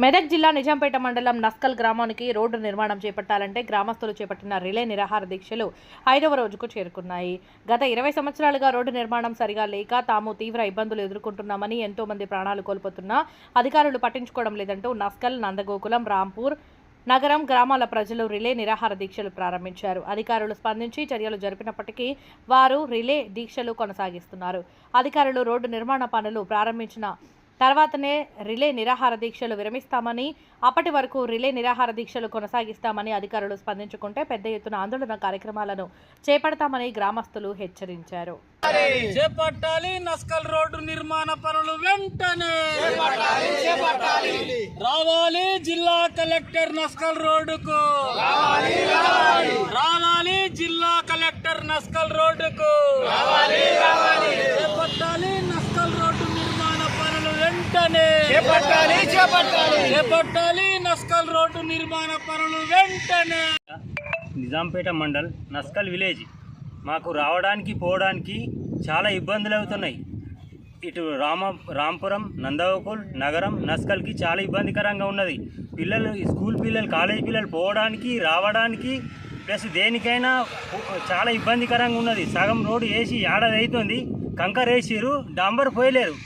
మెదక్ జిల్లా నిజాంపేట మండలం నస్కల్ గ్రామానికి రోడ్డు నిర్మాణం చేపట్టాలంటే గ్రామస్తులు చేపట్టిన రిలే నిరాహార దీక్షలు 5వ రోజుకు చేరుకున్నాయి. గత 20 సంవత్సరాలుగా రోడ్డు నిర్మాణం సరిగా లేక తాము తీవ్ర ఇబ్బందులు ఎదుర్కొంటున్నామని, ఎంతో మంది ప్రాణాలు కోల్పోతున్నా అధికారులు పట్టించుకోవడం లేదంటూ నస్కల్, నందగోకులం, రాంపూర్ నగరం గ్రామాల ప్రజలు రిలే నిరాహార దీక్షలు ప్రారంభించారు. అధికారులు స్పందించి చర్యలు జరిపినప్పటికీ వారు రిలే దీక్షలు కొనసాగిస్తున్నారు. అధికారులు రోడ్డు నిర్మాణ పనులు ప్రారంభించిన తర్వాతనే రిలే నిరాహార దీక్షలు విరమిస్తామని, అప్పటి వరకు రిలే నిరాహార దీక్షలు కొనసాగిస్తామని అధికారులు స్పందించుకుంటే పెద్ద ఎత్తున ఆందోళన కార్యక్రమాలను చేపడతామని గ్రామస్తులు హెచ్చరించారు. చేపట్టాలి నస్కల్ రోడ్డు నిర్మాణ పనులు వెంటనే రావాలి. జిల్లా కలెక్టర్ నస్కల్ రోడ్డుకు రావాలి. జిల్లా కలెక్టర్ నస్కల్ రోడ్డుకు చేపట్టాలి. నస్కల్ రోడ్డు నిర్మాణ పనులు వెంటనే చేపట్టాలి. నస్కల్ రోడ్డు నిర్మాణ పనులు వెంటనే. నిజాంపేట మండల్ నస్కల్ విలేజ్ మాకు రావడానికి పోవడానికి చాలా ఇబ్బందులు అవుతున్నాయి. ఇటు రాంపురం, నందగోకుల్, నగరం, నస్కల్కి చాలా ఇబ్బందికరంగా ఉన్నది. స్కూల్ పిల్లలు, కాలేజీ పిల్లలు పోవడానికి రావడానికి ప్లస్ దేనికైనా చాలా ఇబ్బందికరంగా ఉన్నది. సగం రోడ్డు వేసి ఏడాది అవుతుంది, కంకర వేసిరు, డాంబర్ పోయలేరు.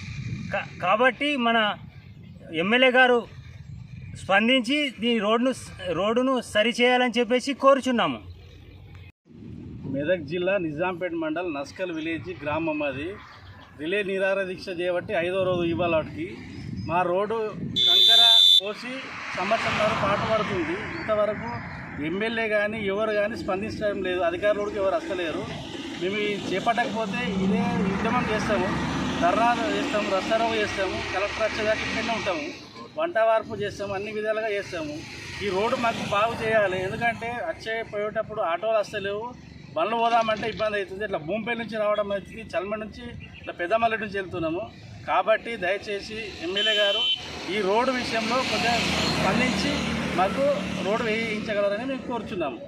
కాబట్టి మన ఎమ్మెల్యే గారు స్పందించి ఈ రోడ్డును సరిచేయాలని చెప్పేసి కోరుచున్నాము. మెదక్ జిల్లా నిజాంపేట మండల్ నస్కల్ విలేజ్ గ్రామం. అది రిలే నిరాహార దీక్ష చేయబట్టి 5వ రోజు ఇవాళకి మా రోడ్డు కంకర పోసి సంవత్సరం పాటు పడుతుంది. ఇంతవరకు ఎమ్మెల్యే కానీ ఎవరు కానీ స్పందించడం లేదు. అధికారులకు ఎవరు వస్తలేరు. మేము చేపట్టకపోతే ఇదే ఉద్యమం చేస్తాము, ధర్నా చేస్తాము, రస్తారోకో చేస్తాము, కలెక్టర్ వచ్చేదాకా ఇక్కడనే ఉంటాము, వంట వార్పు చేస్తాము, అన్ని విధాలుగా చేస్తాము. ఈ రోడ్డు మాకు బాగు చేయాలి. ఎందుకంటే పోయేటప్పుడు ఆటోలు వస్తలేవు, బండ్లు పోదామంటే ఇబ్బంది అవుతుంది. ఇట్లా భూమిపై నుంచి రావడం అవుతుంది, చల్మ నుంచి ఇట్లా పెద్దమల్లి నుంచి వెళ్తున్నాము. కాబట్టి దయచేసి ఎమ్మెల్యే గారు ఈ రోడ్డు విషయంలో కొంచెం స్పందించి మాకు రోడ్డు వేయించగలరని మేము కోరుచున్నాము.